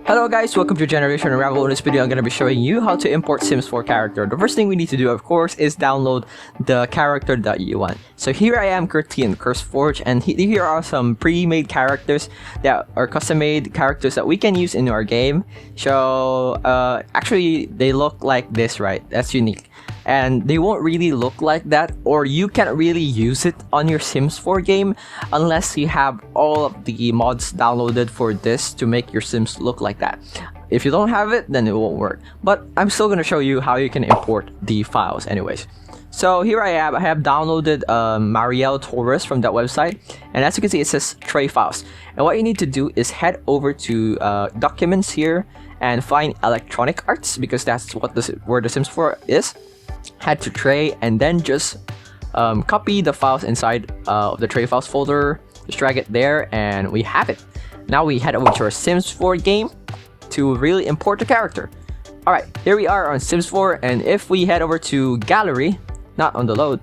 Hello guys, welcome to Generation Unravel. In this video, I'm going to be showing you how to import Sims 4 character. The first thing we need to do, of course, is download the character that you want. So here I am currently in CurseForge, and here are some pre-made characters that are custom-made characters that we can use in our game. So actually, they look like this, right? That's unique. And they won't really look like that, or you can't really use it on your Sims 4 game unless you have all of the mods downloaded for this to make your Sims look like that. If you don't have it, then it won't work. But I'm still gonna show you how you can import the files anyways. So here I have downloaded Mariel Torres from that website, and as you can see, it says tray files. And what you need to do is head over to documents here and find electronic arts, because that's what where the Sims 4 is. Head to tray and then just copy the files inside of the tray files folder. Just drag it there and we have it. Now we head over to our Sims 4 game to really import the character. Alright, here we are on Sims 4, and if we head over to gallery, not on the load,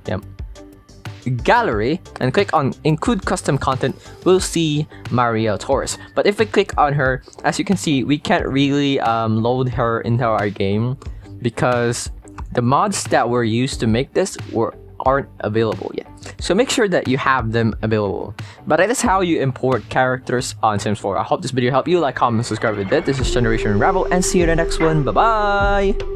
gallery, and click on include custom content, we'll see Mariel Torres. But if we click on her, as you can see, we can't really load her into our game because the mods that were used to make this aren't available yet. So make sure that you have them available. But that is how you import characters on Sims 4. I hope this video helped you. Like, comment, subscribe if you did. This is Generation Unravel, and see you in the next one. Bye bye!